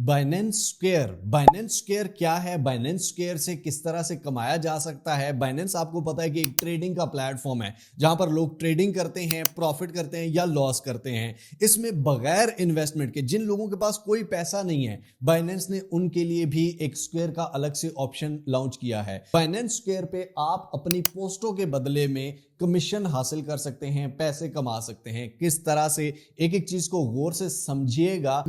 Binance square क्या है? Binance square से किस तरह से कमाया जा सकता है? बाइनेंस आपको पता है कि एक ट्रेडिंग का प्लेटफॉर्म है जहां पर लोग ट्रेडिंग करते हैं, प्रॉफिट करते हैं या लॉस करते हैं। इसमें बगैर इन्वेस्टमेंट के जिन लोगों के पास कोई पैसा नहीं है, बाइनेंस ने उनके लिए भी एक स्क्वायर का अलग से ऑप्शन लॉन्च किया है। बाइनेंस स्क्वायर पे आप अपनी पोस्टों के बदले में कमीशन हासिल कर सकते हैं, पैसे कमा सकते हैं। किस तरह से, एक एक चीज को गौर से समझिएगा।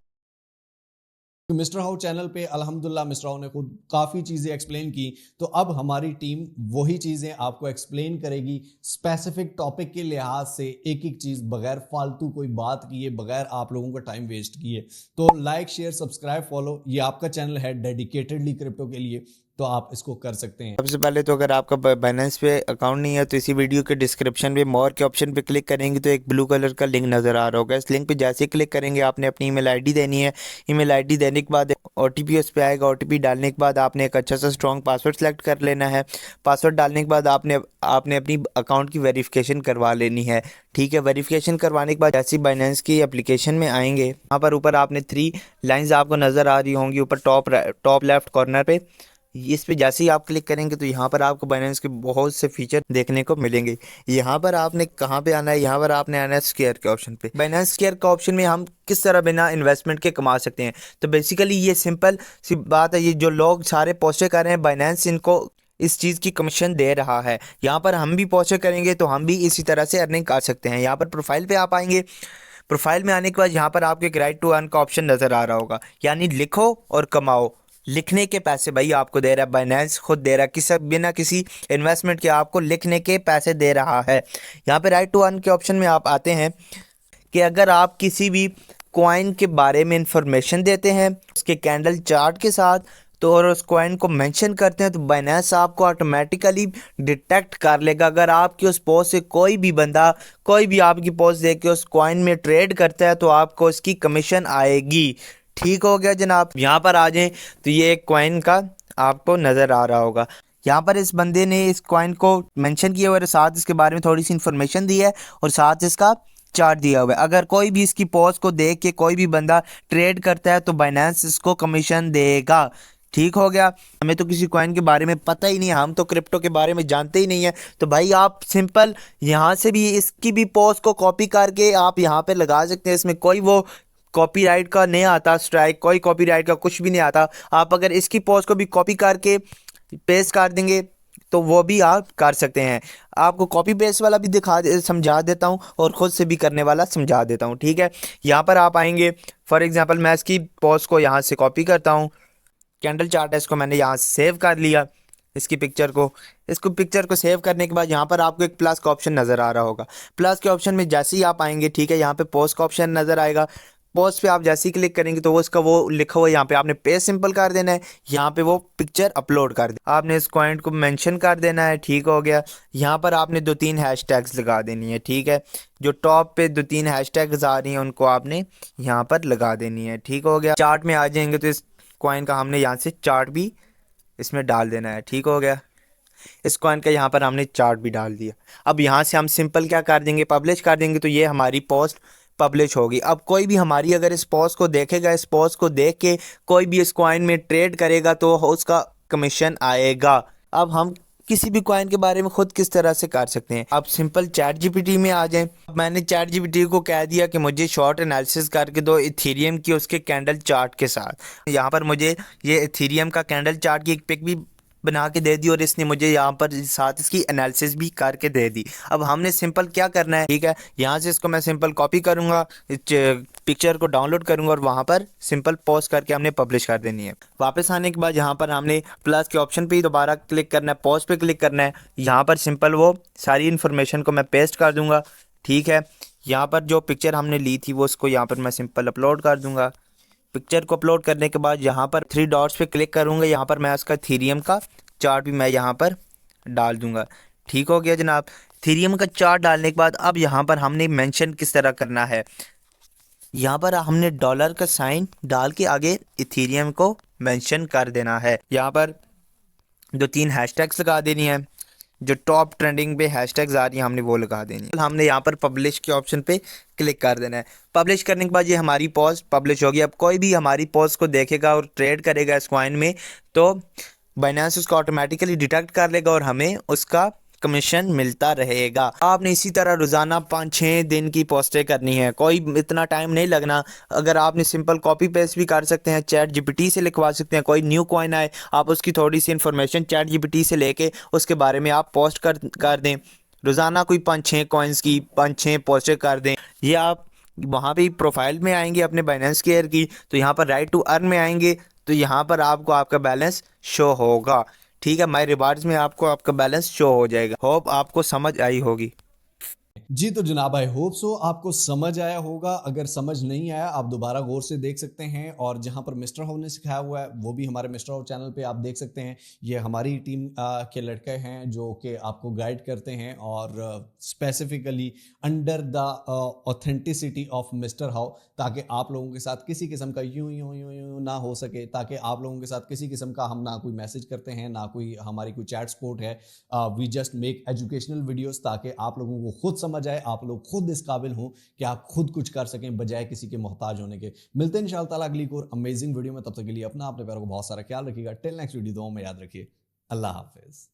मिस्टर हाउ चैनल पे अल्हम्दुलिल्लाह मिस्टर हाउ ने खुद काफ़ी चीज़ें एक्सप्लेन की, तो अब हमारी टीम वही चीज़ें आपको एक्सप्लेन करेगी स्पेसिफिक टॉपिक के लिहाज से, एक एक चीज़ बगैर फालतू कोई बात किए, बगैर आप लोगों का टाइम वेस्ट किए। तो लाइक, शेयर, सब्सक्राइब, फॉलो, ये आपका चैनल है डेडिकेटेडली क्रिप्टो के लिए, तो आप इसको कर सकते हैं। सबसे पहले तो अगर आपका बाइनेंस पे अकाउंट नहीं है तो इसी वीडियो के डिस्क्रिप्शन में मोर के ऑप्शन पे क्लिक करेंगे तो एक ब्लू कलर का लिंक नज़र आ रहा होगा। इस लिंक पे जैसे ही क्लिक करेंगे आपने अपनी ईमेल आईडी देनी है। ईमेल आईडी देने के बाद ओटीपी उस पर आएगा। ओटीपी डालने के बाद आपने एक अच्छा सा स्ट्रॉन्ग पासवर्ड सेलेक्ट कर लेना है। पासवर्ड डालने के बाद आपने अपनी अकाउंट की वेरिफिकेशन करवा लेनी है। ठीक है, वेरिफिकेशन करवाने के बाद जैसे बाइनेंस की एप्लीकेशन में आएंगे, यहाँ पर ऊपर आपने 3 लाइंस आपको नज़र आ रही होंगी ऊपर टॉप लेफ्ट कॉर्नर पे। इस पे जैसे ही आप क्लिक करेंगे तो यहाँ पर आपको बाइनेंस के बहुत से फीचर देखने को मिलेंगे। यहाँ पर आपने कहाँ पे आना है, यहाँ पर आपने आना है स्क्वायर के ऑप्शन पे। बाइनेंस स्क्वायर के ऑप्शन में हम किस तरह बिना इन्वेस्टमेंट के कमा सकते हैं, तो बेसिकली ये सिंपल सी बात है। ये जो लोग सारे पोस्टें कर रहे हैं, बाइनेंस इनको इस चीज़ की कमीशन दे रहा है। यहाँ पर हम भी पोस्टें करेंगे तो हम भी इसी तरह से अर्निंग कर सकते हैं। यहाँ पर प्रोफाइल पे आप आएंगे। प्रोफाइल में आने के बाद यहाँ पर आपको एक राइट टू अर्न का ऑप्शन नज़र आ रहा होगा, यानी लिखो और कमाओ। लिखने के पैसे भाई आपको दे रहा है, बाइनेंस खुद दे रहा है, बिना किसी इन्वेस्टमेंट के आपको लिखने के पैसे दे रहा है। यहाँ पे राइट टू अर्न के ऑप्शन में आप आते हैं कि अगर आप किसी भी कॉइन के बारे में इंफॉर्मेशन देते हैं उसके कैंडल चार्ट के साथ, तो और उस कॉइन को मेंशन करते हैं, तो बाइनेंस आपको ऑटोमेटिकली डिटेक्ट कर लेगा। अगर आपकी उस पोस्ट से कोई भी बंदा कोई भी आपकी पोस्ट देख के उस कॉइन में ट्रेड करता है तो आपको इसकी कमीशन आएगी। ठीक हो गया जनाब। यहाँ पर आ जाएं तो ये एक कॉइन का आपको नज़र आ रहा होगा। यहाँ पर इस बंदे ने इस कॉइन को मेंशन किया हुआ है, साथ इसके बारे में थोड़ी सी इन्फॉर्मेशन दी है और साथ इसका चार्ट दिया हुआ है। अगर कोई भी इसकी पोस्ट को देख के कोई भी बंदा ट्रेड करता है तो बाइनेंस इसको कमीशन देगा। ठीक हो गया। हमें तो किसी कॉइन के बारे में पता ही नहीं है, हम तो क्रिप्टो के बारे में जानते ही नहीं है। तो भाई आप सिंपल यहाँ से भी इसकी भी पोस्ट को कॉपी करके आप यहाँ पे लगा सकते हैं। इसमें कोई वो कॉपीराइट का नहीं आता स्ट्राइक, कोई कॉपीराइट का कुछ भी नहीं आता। आप अगर इसकी पोस्ट को भी कॉपी करके पेस्ट कर देंगे तो वो भी आप कर सकते हैं। आपको कॉपी पेस्ट वाला भी समझा देता हूँ और ख़ुद से भी करने वाला समझा देता हूँ। ठीक है, यहाँ पर आप आएंगे। फॉर एग्जांपल मैं इसकी पोस्ट को यहाँ से कॉपी करता हूँ। कैंडल चार्ट है, इसको मैंने यहाँ से सेव कर लिया। इसकी पिक्चर को सेव करने के बाद यहाँ पर आपको एक प्लस का ऑप्शन नज़र आ रहा होगा। प्लस के ऑप्शन में जैसे ही आप आएंगे, ठीक है, यहाँ पे पोस्ट का ऑप्शन नज़र आएगा। पोस्ट पे आप जैसे ही क्लिक करेंगे तो वो उसका वो लिखा हुआ है, यहाँ पे आपने पेस्ट सिंपल कर देना है। यहाँ पे वो पिक्चर अपलोड कर दे, आपने इस कॉइंट को मेंशन कर देना है। ठीक हो गया। यहाँ पर आपने 2-3 हैशटैग्स लगा देनी है। ठीक है, जो टॉप पे 2-3 हैशटैग्स आ रही हैं उनको आपने यहाँ पर लगा देनी है। ठीक हो गया। चार्ट में आ जाएंगे तो इस कॉइन का हमने यहाँ से चार्ट भी इसमें डाल देना है। ठीक हो गया। इस कॉइन का यहाँ पर हमने चार्ट भी डाल दिया। अब यहाँ से हम सिंपल क्या कर देंगे, पब्लिश कर देंगे, तो ये हमारी पोस्ट पब्लिश होगी। अब कोई भी हमारी अगर इस पोस्ट को देखेगा, इस पोस्ट को देख के कोई भी इस कॉइन में ट्रेड करेगा तो उसका कमीशन आएगा। अब हम किसी भी कॉइन के बारे में खुद किस तरह से कर सकते हैं, अब सिंपल चैट जीपीटी में आ जाएं। मैंने चैट जीपीटी को कह दिया कि मुझे शॉर्ट एनालिसिस करके दो इथेरियम की उसके कैंडल चार्ट के साथ। यहाँ पर मुझे ये इथेरियम का कैंडल चार्ट की एक पिक भी बना के दे दी और इसने मुझे यहाँ पर साथ इसकी एनालिसिस भी करके दे दी। अब हमने सिंपल क्या करना है, ठीक है, यहाँ से इसको मैं सिंपल कॉपी करूँगा, पिक्चर को डाउनलोड करूँगा और वहाँ पर सिंपल पोस्ट करके हमने पब्लिश कर देनी है। वापस आने के बाद यहाँ पर हमने प्लस के ऑप्शन पे दोबारा क्लिक करना है, पोस्ट पे क्लिक करना है। यहाँ पर सिंपल वो सारी इन्फॉर्मेशन को मैं पेस्ट कर दूँगा। ठीक है, यहाँ पर जो पिक्चर हमने ली थी वो उसको यहाँ पर मैं सिंपल अपलोड कर दूँगा। पिक्चर को अपलोड करने के बाद यहाँ पर 3 डॉट्स पे क्लिक करूँगा। यहाँ पर मैं उसका इथेरियम का चार्ट भी मैं यहाँ पर डाल दूँगा। ठीक हो गया जनाब। इथेरियम का चार्ट डालने के बाद अब यहाँ पर हमने मेंशन किस तरह करना है, यहाँ पर हमने डॉलर का साइन डाल के आगे इथेरियम को मेंशन कर देना है। यहाँ पर 2-3 हैशटैग्स लगा देनी है। जो टॉप ट्रेंडिंग पे हैशटैग्स आ रही हैं हमने वो लगा देनी है। हमने यहाँ पर पब्लिश के ऑप्शन पे क्लिक कर देना है। पब्लिश करने के बाद ये हमारी पोस्ट पब्लिश होगी। अब कोई भी हमारी पोस्ट को देखेगा और ट्रेड करेगा इस कॉइन में तो बाइनेंस उसको ऑटोमेटिकली डिटेक्ट कर लेगा और हमें उसका कमीशन मिलता रहेगा। आपने इसी तरह रोज़ाना 5-6 दिन की पोस्टें करनी है, कोई इतना टाइम नहीं लगना। अगर आपने सिंपल कॉपी पेस्ट भी कर सकते हैं, चैट जीपीटी से लिखवा सकते हैं। कोई न्यू कॉइन आए आप उसकी थोड़ी सी इन्फॉर्मेशन चैट जीपीटी से लेके उसके बारे में आप पोस्ट कर दें। रोज़ाना कोई 5-6 कॉइन्स की 5-6 पोस्टें कर दें। ये आप वहाँ पे प्रोफाइल में आएंगे अपने बाइनेंस केयर की, तो यहाँ पर राइट टू अर्न में आएंगे तो यहाँ पर आपको आपका बैलेंस शो होगा। ठीक है, माई रिवार्ड्स में आपको आपका बैलेंस शो हो जाएगा। होप आपको समझ आई होगी। जी तो जनाब आई होप सो आपको समझ आया होगा। अगर समझ नहीं आया आप दोबारा गौर से देख सकते हैं, और जहां पर मिस्टर हाउ ने सिखाया हुआ है वो भी हमारे मिस्टर हाउ चैनल पे आप देख सकते हैं। ये हमारी टीम के लड़के हैं जो कि आपको गाइड करते हैं, और specifically under the authenticity of mister how, ताकि आप लोगों के साथ किसी किस्म का यूं यूं यूं यूं ना हो सके, ताकि आप लोगों के साथ किसी किस्म का हम ना कोई मैसेज करते हैं ना कोई हमारी कोई चैट सपोर्ट है। We just make educational videos ताकि आप लोगों को खुद समझ आए, आप लोग खुद इस काबिल हों कि आप खुद कुछ कर सकें बजाय किसी के मोहताज होने के। मिलते हैं इंशाअल्लाह ताला अगली और अमेजिंग वीडियो में। तब तक के लिए अपना अपने प्यारों को बहुत सारा ख्याल रखिएगा। टिल नेक्स्ट वीडियो, दुआ में याद रखिए। अल्लाह हाफिज।